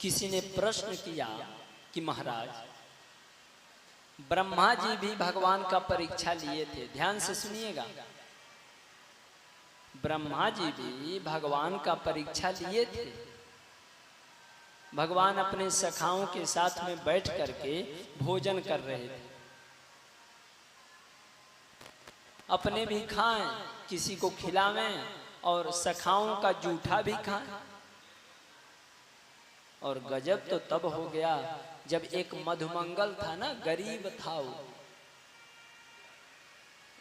किसी ने प्रश्न किया कि महाराज, ब्रह्मा जी भी भगवान का परीक्षा लिए थे। ध्यान से सुनिएगा, ब्रह्मा जी भी भगवान का परीक्षा लिए थे। भगवान अपने सखाओं के साथ में बैठ करके भोजन कर रहे थे। अपने भी खाएं, किसी को खिलावें, और सखाओं का जूठा भी खाएं। और गजब तो तब हो गया जब एक मधुमंगल था ना, गरीब था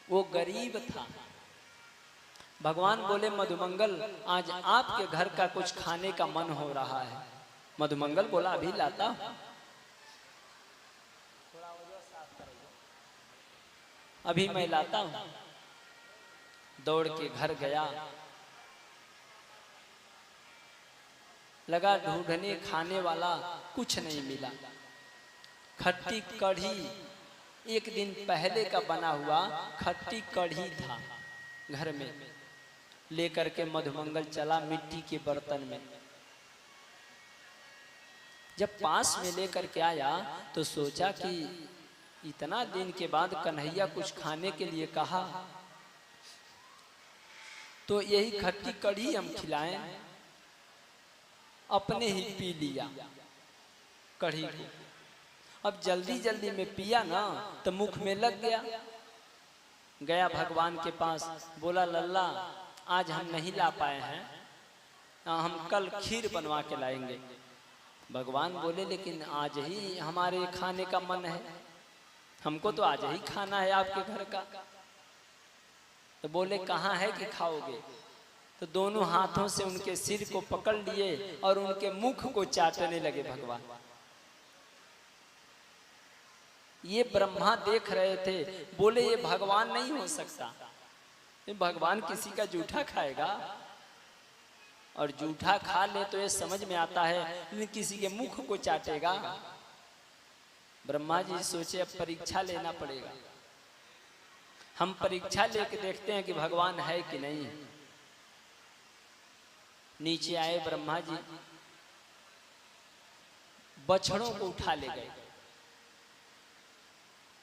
वो गरीब था। भगवान बोले, मधुमंगल आज आपके घर का कुछ खाने का मन हो रहा है। मधुमंगल बोला, अभी लाता हूं, अभी मैं लाता हूं। दौड़ के घर गया, लगा ढूंढने, खाने वाला कुछ नहीं मिला। खट्टी कढ़ी, एक दिन पहले का बना हुआ खट्टी कढ़ी था घर में, लेकर के मधुमंगल चला मिट्टी के बर्तन में। जब पास में लेकर के आया तो सोचा कि इतना दिन के बाद कन्हैया कुछ खाने के लिए कहा, तो यही खट्टी कढ़ी हम खिलाएं। अपने ही पी लिया कढ़ी को। अब जल्दी जल्दी में पिया ना तो मुख में लग गया। गया भगवान के पास, बोला, लल्ला आज हम नहीं ला पाए हैं, हम कल खीर बनवा के लाएंगे। भगवान बोले, लेकिन आज ही हमारे खाने का मन है, हमको तो आज ही खाना है आपके घर का। तो बोले, कहाँ है कि खाओगे? तो दोनों हाथों से उनके सिर को पकड़ लिए और उनके मुख को चाटने लगे भगवान। ये ब्रह्मा देख रहे थे, बोले ये भगवान नहीं हो सकता, ये भगवान किसी का जूठा खाएगा? और जूठा खा ले तो ये समझ में आता है, लेकिन किसी के मुख को चाटेगा। ब्रह्मा जी सोचे अब परीक्षा लेना पड़ेगा, हम परीक्षा लेके देखते हैं कि भगवान है कि नहीं है। नीचे आए ब्रह्मा जी, बछड़ों को उठा ले गए।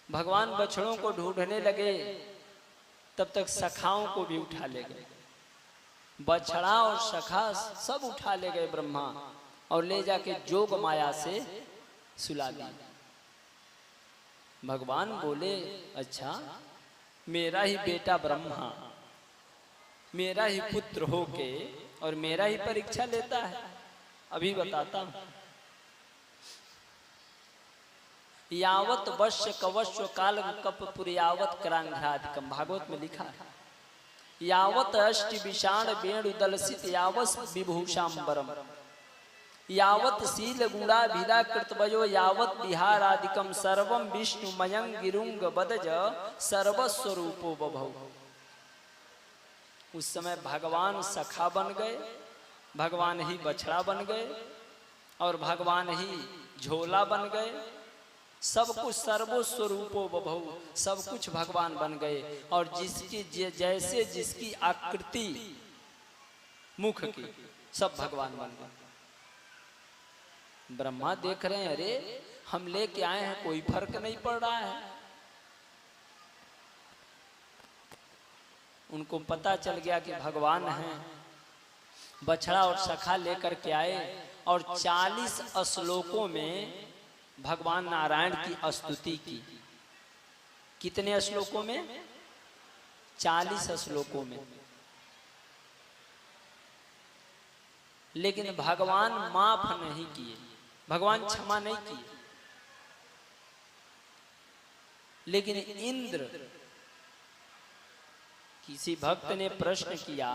भगवान बछड़ों को ढूंढने लगे, तब तक सखाओं को भी उठा ले गए। बछड़ा और सखा सब उठा ले गए ब्रह्मा, और ले जाके जोग माया से सुला दी। भगवान बोले, अच्छा मेरा ही बेटा ब्रह्मा, मेरा ही पुत्र होके और मेरा ही परीक्षा लेता है? अभी बताता हूं। यावत वश्य कवश्य काल कप यावत करांघ्राधिकम, भागवत में लिखा है। यावत अष्टि विषाण वेणु दलसित यावस विभूषांबरम, यावत शील गुणा भिदा कृतवयो यावत विहारादिकम सर्वम विष्णुमयं गिरुंग बदज सर्वस्वरूपो बभौ। उस समय भगवान सखा बन गए, भगवान ही बछड़ा बन गए, और भगवान ही झोला बन गए। सब कुछ सर्वस्वरूपो बभौ, सब कुछ भगवान बन गए। और जिसकी जैसे जिसकी आकृति मुख की, सब भगवान बन गए। ब्रह्मा देख रहे हैं, अरे हम लेके आए हैं, कोई फर्क नहीं पड़ रहा है। उनको पता चल गया कि भगवान हैं। बछड़ा और सखा लेकर के आए, और 40 श्लोकों में भगवान नारायण की स्तुति की। कितने श्लोकों में? 40 श्लोकों में। लेकिन भगवान माफ नहीं किए, भगवान क्षमा नहीं किए। लेकिन इंद्र, किसी भक्त ने प्रश्न किया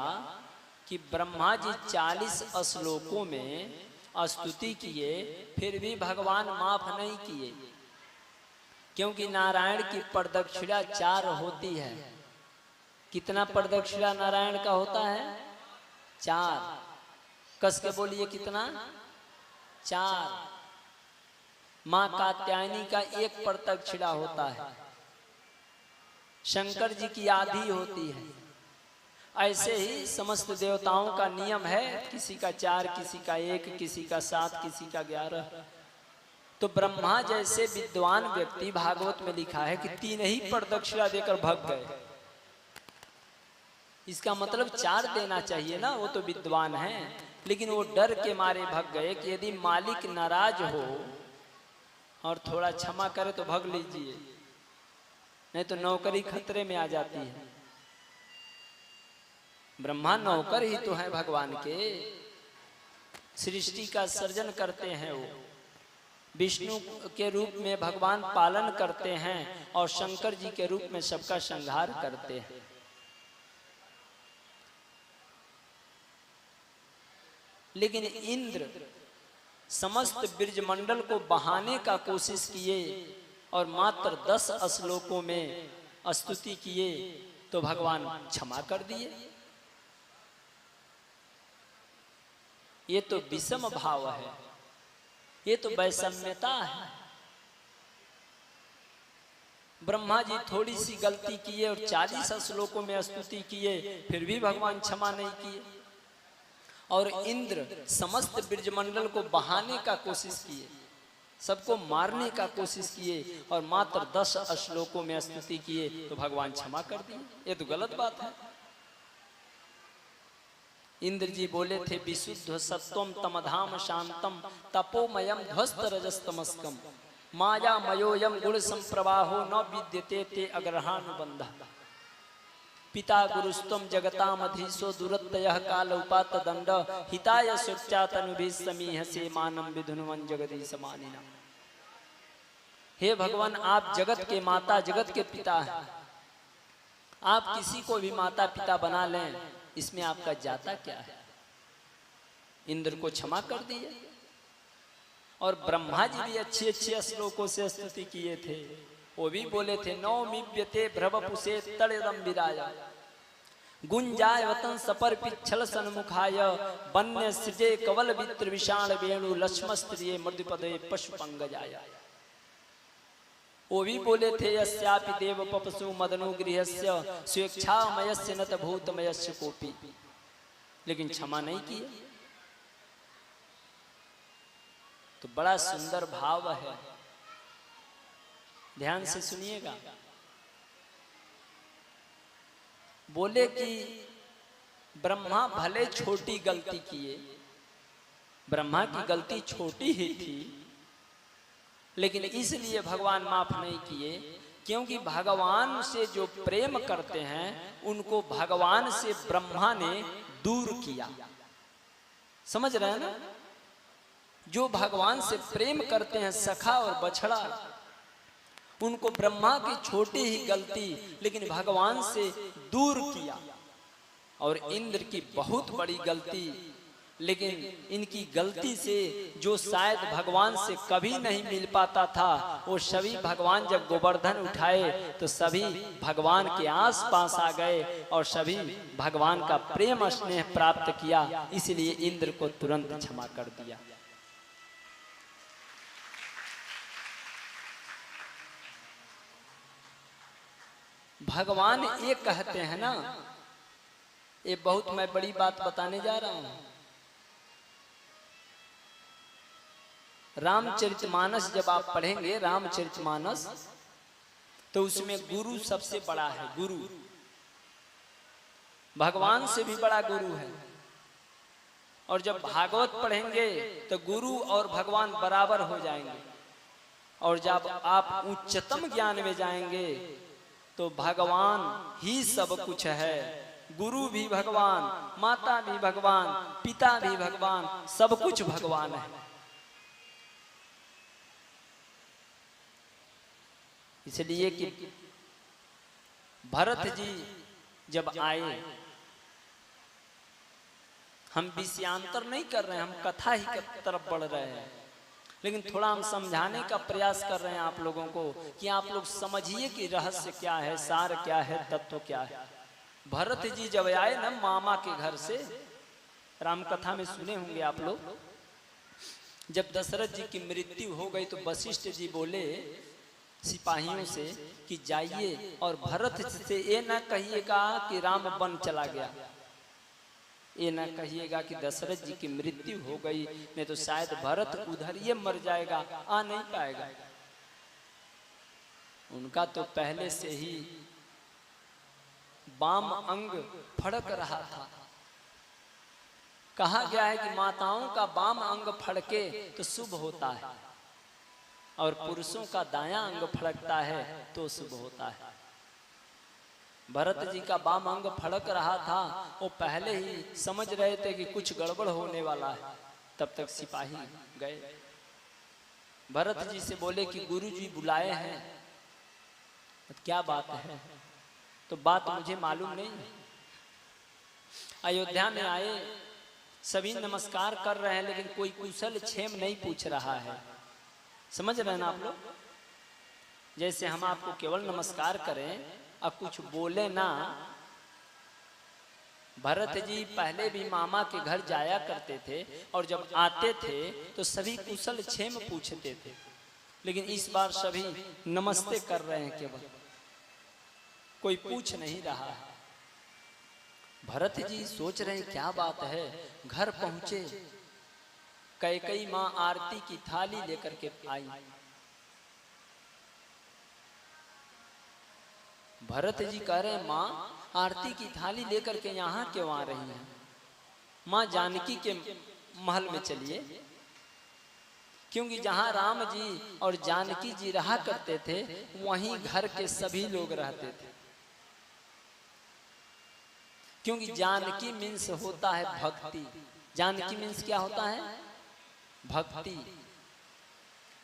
कि ब्रह्मा जी 40 श्लोकों में स्तुति किए, फिर भी भगवान माफ नहीं किए, क्योंकि नारायण की प्रदक्षिणा 4 होती है। कितना प्रदक्षिणा नारायण का होता है? 4। कस के बोलिए, कितना? 4। मां कात्यायनी का 1 प्रदक्षिणा होता है। शंकर जी की आधी होती है। ऐसे ही समस्त देवताओं का नियम है, किसी का 4, किसी का 1, किसी का 7, किसी का 11। तो ब्रह्मा जैसे विद्वान व्यक्ति, भागवत में लिखा है कि 3 ही प्रदक्षिणा देकर भग गए। इसका मतलब 4 देना चाहिए ना, वो तो विद्वान हैं, लेकिन वो डर के मारे भग गए कि यदि मालिक नाराज हो और थोड़ा क्षमा करे तो भग लीजिए, नहीं तो नौकरी खतरे में आ जाती है। ब्रह्मा नौकर ही तो है भगवान के, सृष्टि का सर्जन करते हैं वो, विष्णु के रूप में भगवान पालन करते हैं और शंकर जी के रूप में सबका संहार करते हैं। लेकिन इंद्र समस्त ब्रजमंडल को बहाने का कोशिश किए और मात्र 10 श्लोकों में स्तुति किए तो भगवान क्षमा कर दिए। ये तो विषम भाव है, ये तो वैषम्यता है। ब्रह्मा जी थोड़ी सी गलती किए और 40 श्लोकों में स्तुति किए, फिर भी भगवान क्षमा नहीं किए। और इंद्र समस्त ब्रजमंडल को बहाने का कोशिश किए, सबको मारने का कोशिश किए और मात्र 10 श्लोकों में स्तुति किए तो भगवान क्षमा कर दिए। ये तो गलत बात है। इंद्र जी बोले थे, विशुद्ध सत्वम तमधाम शांतम तपोमयम ध्वस्त रजस्तमस्कम माया मयोयम गुण संप्रवाहो न विद्यते ते अग्रहानुबंध पिता गुरुस्तम जगतामधीशो दुरत्यः काल उपात दंड हिताय सुचातनुभिः समीह से मानम विधुनवन जगदीश मानिना। हे भगवान, आप जगत के माता, जगत के पिता हैं। आप किसी को भी माता पिता बना लें, इसमें आपका जाता क्या है। इंद्र को क्षमा कर दिए। और ब्रह्मा जी भी अच्छे अच्छे श्लोकों से स्तुति किए थे। वो भी बोले थे, नौमिव्यते भ्रवपुषे तड़ेदम विराय गुंजाय वतन सपर पिछल सन्मुखाय वन्य सृजे कवल वित्र विषाण वेणु लक्ष्म स्त्रिये मृदुपदे पशु पंगजाय। वो भी बोले थे, यस्यापि देव पपसु मदनु गृहस्य स्वेच्छामयस्य नत भूतमयस्य कोपि, लेकिन क्षमा नहीं किए। तो बड़ा सुंदर भाव है, ध्यान से सुनिएगा। बोले कि ब्रह्मा भले छोटी गलती किए, ब्रह्मा की गलती छोटी ही थी, लेकिन इसलिए भगवान माफ नहीं किए क्योंकि भगवान से जो प्रेम करते हैं उनको भगवान से ब्रह्मा ने दूर किया। समझ रहे हैं ना? जो भगवान से प्रेम करते हैं, सखा और बछड़ा, उनको ब्रह्मा की छोटी ही गलती लेकिन भगवान से दूर किया। और इंद्र की बहुत बड़ी गलती, लेकिन इनकी गलती से जो शायद भगवान से कभी नहीं मिल पाता था, वो सभी भगवान जब गोवर्धन उठाए तो सभी भगवान के आस पास आ गए और सभी भगवान का प्रेम स्नेह प्राप्त किया। इसलिए इंद्र को तुरंत क्षमा कर दिया। भगवान ये कहते हैं ना, ये बहुत मैं बड़ी बात बताने जा रहा हूं। रामचरितमानस जब आप पढ़ेंगे, रामचरितमानस, तो उसमें गुरु सबसे बड़ा है। गुरु भगवान से भी बड़ा गुरु है। और जब भागवत पढ़ेंगे तो गुरु और भगवान बराबर हो जाएंगे। और जब आप उच्चतम ज्ञान में जाएंगे तो भगवान ही सब कुछ है। गुरु भी भगवान, माता भी भगवान, पिता भी भगवान, सब कुछ भगवान है। इसलिए कि भरत जी जब आए, हम विषयांतर नहीं कर रहे हैं, हम कथा ही की तरफ बढ़ रहे हैं, लेकिन थोड़ा हम समझाने का प्रयास कर रहे हैं आप लोगों को कि आप लोग समझिए कि रहस्य क्या है, सार क्या है, तत्व क्या है। भरत जी जब आए ना मामा के घर से, रामकथा में सुने होंगे आप लोग, जब दशरथ जी की मृत्यु हो गई तो वशिष्ठ जी बोले सिपाहियों से कि जाइए और भरत से ये ना कहिएगा कि राम वन चला गया, ये ना कहिएगा कि दशरथ जी की मृत्यु हो गई, नहीं तो शायद भरत उधर ये मर जाएगा, आ नहीं पाएगा। उनका तो पहले से ही बाम अंग फड़क रहा था। कहा गया है कि माताओं का बाम अंग फड़के तो शुभ होता है और पुरुषों का दायां अंग फड़कता है तो शुभ होता है। भरत जी का बाम अंग फड़क रहा था, वो पहले ही समझ रहे थे कि कुछ गड़बड़ होने वाला है। तब तक सिपाही गए, भरत जी से बोले कि गुरु जी बुलाए हैं। क्या बात है? तो बात मुझे मालूम नहीं। अयोध्या में आए, सभी नमस्कार कर रहे हैं, लेकिन कोई कुशल क्षेम नहीं पूछ रहा है। समझ रहे हैं ना आप लोग? जैसे हम आपको केवल नमस्कार करें और कुछ बोले ना। भरत जी पहले भी मामा के घर जाया करते थे और जब आते थे तो सभी कुशल क्षेम पूछते थे, लेकिन इस बार सभी नमस्ते कर रहे हैं, केवल कोई पूछ नहीं रहा है। भरत जी सोच रहे हैं क्या बात है। घर पहुंचे, कैकेयी माँ आरती की थाली लेकर के आई। भरत जी कह रहे हैं माँ आरती की थाली लेकर के यहाँ क्यों आ रही हैं? माँ जानकी के महल में चलिए, क्योंकि जहाँ राम जी और जानकी जी रहा करते थे वहीं घर के सभी लोग रहते थे। क्योंकि जानकी मीन्स होता है भक्ति। जानकी मीन्स क्या होता है? भक्ति।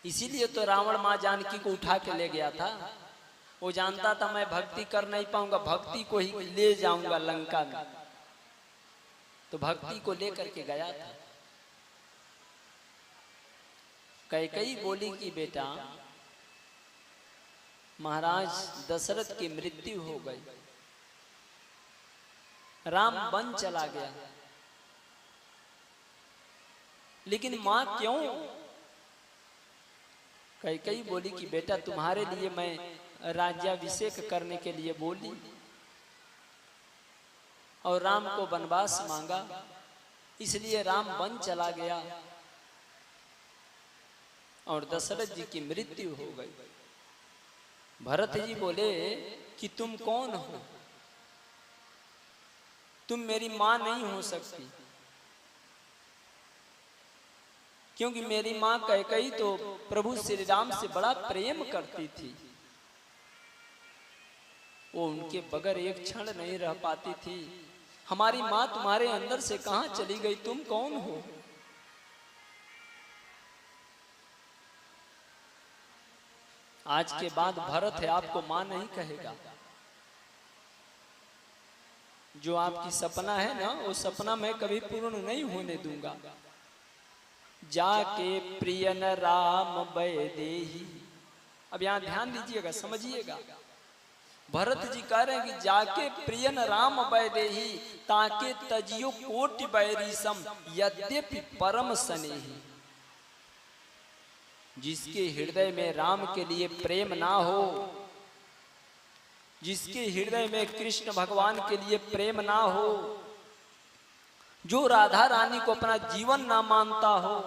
इसीलिए तो रावण माँ जानकी को उठा के ले गया था। वो जानता था मैं भक्ति कर नहीं पाऊंगा, भक्ति को ही ले जाऊंगा लंका में, तो भक्ति को लेकर के गया था। कैकेयी बोली कि बेटा महाराज दशरथ की मृत्यु हो गई, राम वन चला गया, लेकिन मां क्यों? कैकेयी बोली कि बेटा तुम्हारे लिए मैं राज्याभिषेक करने के लिए बोली और राम को वनवास मांगा, इसलिए राम वन चला गया और दशरथ जी की मृत्यु हो गई। भरत जी बोले कि तुम कौन हो? तुम मेरी मां नहीं हो सकती, क्योंकि मेरी मां कैकेयी तो प्रभु श्री राम से बड़ा प्रेम करती थी। वो उनके बगैर एक क्षण नहीं रह पाती थी। हमारी मां तुम्हारे अंदर से कहां चली गई? तुम कौन हो? आज के बाद भरत है आपको मां नहीं कहेगा। जो आपकी सपना है ना, वो सपना मैं कभी पूर्ण नहीं होने दूंगा। जाके प्रियन राम बैदेही। अब यहां ध्यान दीजिएगा, समझिएगा। भरत जी कह रहे हैं कि जाके प्रियन राम बैदेही ताके तजियो कोटि बैरीसम यद्यपि परम स्नेही। जिसके हृदय में राम के लिए प्रेम ना हो, जिसके हृदय में कृष्ण भगवान के लिए प्रेम ना हो, जो राधा रानी को अपना जीवन ना मानता हो,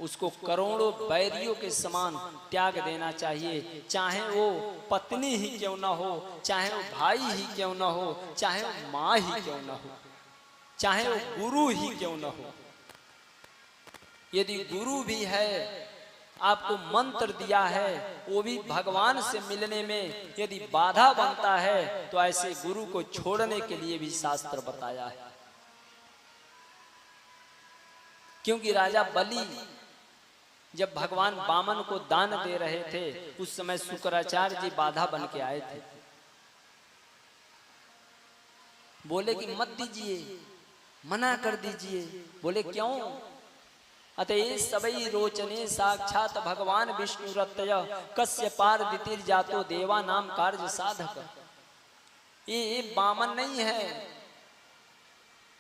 उसको करोड़ों बैरियों के समान त्याग देना चाहिए। चाहे वो पत्नी ही क्यों ना हो, चाहे वो भाई ही क्यों ना हो, चाहे वो माँ ही क्यों ना हो, चाहे वो गुरु ही क्यों ना हो। यदि गुरु भी है, आपको मंत्र दिया है, वो भी भगवान से मिलने में यदि बाधा बनता है, तो ऐसे गुरु को छोड़ने के लिए भी शास्त्र बताया है। क्योंकि राजा बलि जब भगवान वामन को दान दे रहे थे, उस समय शुक्राचार्य जी बाधा बन के आए थे। बोले कि मत दीजिए, मना कर दीजिए। बोले क्यों? अतः सबई रोचने साक्षात भगवान विष्णु रत्य कस्य पार दितिर जातो देवा नाम कार्य साधक। ये वामन नहीं है,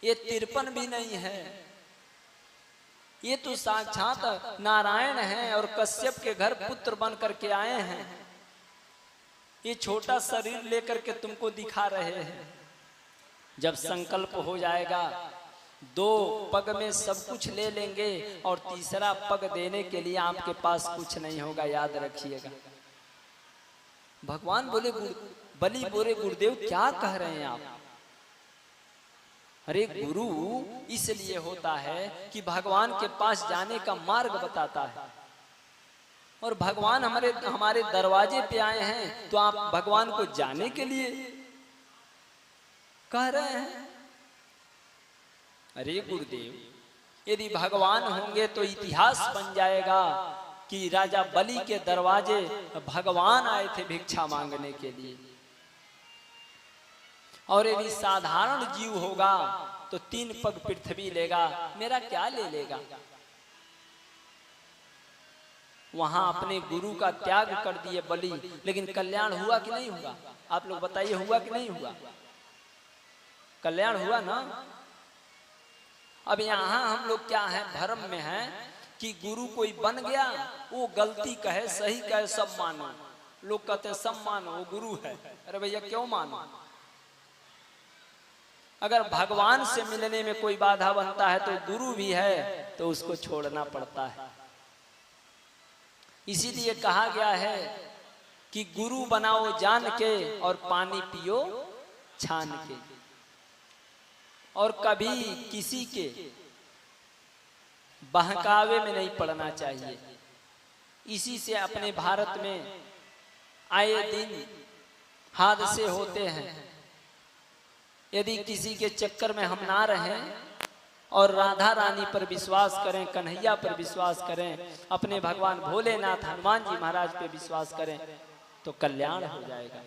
ये 53 भी नहीं है, ये तो साक्षात नारायण हैं और कश्यप के घर पुत्र बन करके आए हैं। ये छोटा शरीर लेकर के तुमको दिखा रहे हैं। जब संकल्प हो जाएगा 2 पग में सब कुछ ले लेंगे और तीसरा पग देने के लिए आपके पास कुछ नहीं होगा, याद रखिएगा। भगवान बोले, बलि बोले गुरुदेव क्या कह रहे हैं आप? अरे गुरु इसलिए होता है कि भगवान के पास जाने का मार्ग बताता है, और भगवान हमारे दरवाजे पे आए हैं, तो आप भगवान को जाने के लिए कह रहे हैं। अरे गुरुदेव, यदि भगवान होंगे तो इतिहास बन जाएगा कि राजा बलि के दरवाजे भगवान आए थे भिक्षा मांगने के लिए, और यदि साधारण जीव होगा तो 3 पग पृथ्वी लेगा, मेरा क्या ले लेगा। वहां अपने गुरु का त्याग कर दिए बलि, लेकिन कल्याण हुआ कि नहीं हुआ? आप लोग बताइए, हुआ कि नहीं हुआ? कल्याण हुआ ना। अब यहाँ हम लोग क्या है, भ्रम में है कि गुरु कोई बन गया, वो गलती कहे सही कहे सब मानो। लोग कहते हैं सब मानो, वो गुरु है। अरे भैया क्यों मानो? अगर भगवान से मिलने में कोई बाधा बनता है तो गुरु भी है, तो उसको छोड़ना पड़ता है। इसीलिए कहा गया है कि गुरु बनाओ जान के और पानी पियो छान के, और कभी किसी के बहकावे में नहीं पड़ना चाहिए। इसी से अपने भारत में आए दिन हादसे होते हैं। यदि किसी के चक्कर में हम ना रहें और राधा रानी पर विश्वास करें, कन्हैया पर विश्वास करें, अपने भगवान भोलेनाथ हनुमान जी महाराज पे विश्वास करें, तो कल्याण हो जाएगा।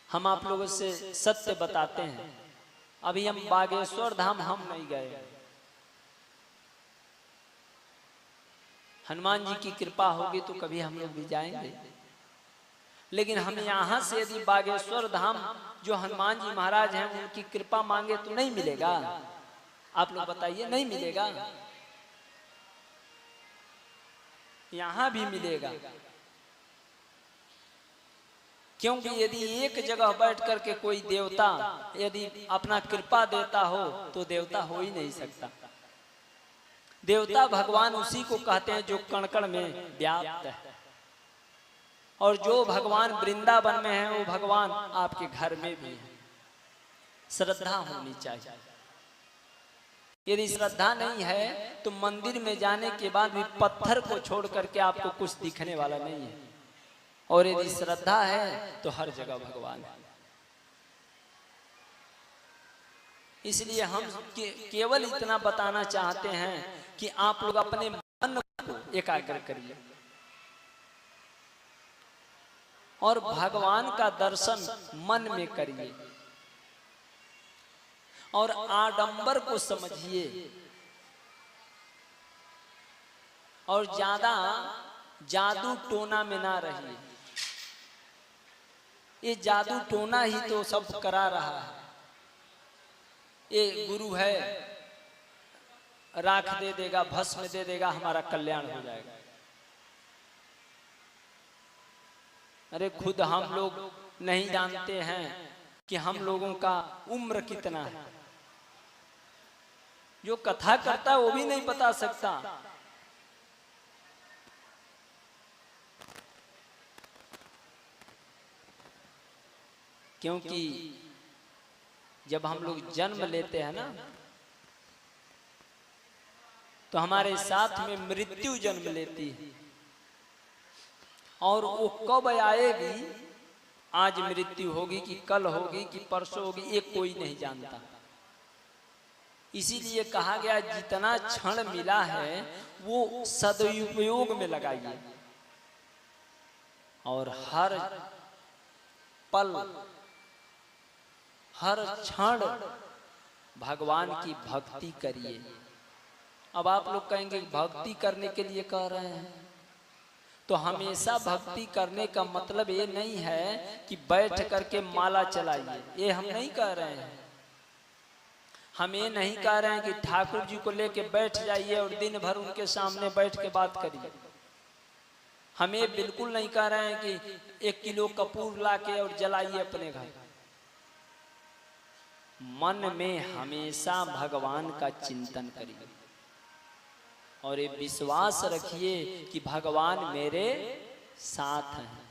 हम आप लोगों से सत्य बताते हैं। अभी हम बागेश्वर धाम हम नहीं गए। हनुमान जी की कृपा होगी तो कभी हम लोग भी जाएंगे, लेकिन हम यहाँ से यदि बागेश्वर धाम जो हनुमान जी महाराज हैं उनकी कृपा मांगे तो नहीं मिलेगा। आप लोग बताइए, नहीं मिलेगा? यहाँ भी मिलेगा, क्योंकि यदि एक जगह बैठ करके कोई देवता यदि अपना कृपा देता हो तो देवता हो ही नहीं सकता। देवता भगवान उसी को कहते हैं जो कण कण में व्याप्त है, और जो भगवान वृंदावन में है वो भगवान आपके घर में भी है। श्रद्धा होनी चाहिए। यदि श्रद्धा नहीं है तो मंदिर में जाने के बाद भी पत्थर को छोड़ करके आपको कुछ दिखने वाला नहीं है, और यदि श्रद्धा है तो हर जगह भगवान है। इसलिए हम केवल इतना बताना चाहते हैं कि आप लोग अपने मन को एकाग्र करिए और भगवान का दर्शन मन में करिए, और आडंबर को समझिए, और ज्यादा जादू टोना में ना रहिए। ये जादू टोना ही तो सब करा रहा है। ये गुरु है, राख दे देगा, भस्म दे देगा, हमारा कल्याण हो जाएगा। अरे खुद हम लोग नहीं जानते हैं कि हम लोगों का उम्र कितना है। जो कथा करता है वो भी नहीं बता सकता। क्योंकि जब हम लोग जन्म लेते हैं ना, तो हमारे साथ में मृत्यु जन्म लेती है, और वो कब आएगी, आज मृत्यु होगी कि कल होगी कि परसों होगी, ये कोई नहीं जानता। इसीलिए कहा गया जितना क्षण मिला है वो सदुपयोग में लगाइए, और हर पल हर क्षण भगवान की भक्ति करिए। अब आप लोग कहेंगे भक्ति करने के लिए कह रहे हैं, तो हमेशा भक्ति करने का मतलब ये नहीं है कि बैठ करके माला चलाइए, ये हम नहीं कह रहे हैं। हम ये नहीं कह रहे हैं कि ठाकुर जी को लेके बैठ जाइए और दिन भर उनके सामने बैठ के बात करिए। हम ये बिल्कुल नहीं कह रहे हैं कि 1 किलो कपूर लाके और जलाइए अपने घर। मन में हमेशा भगवान का चिंतन करिए और ये विश्वास रखिए कि भगवान मेरे साथ हैं।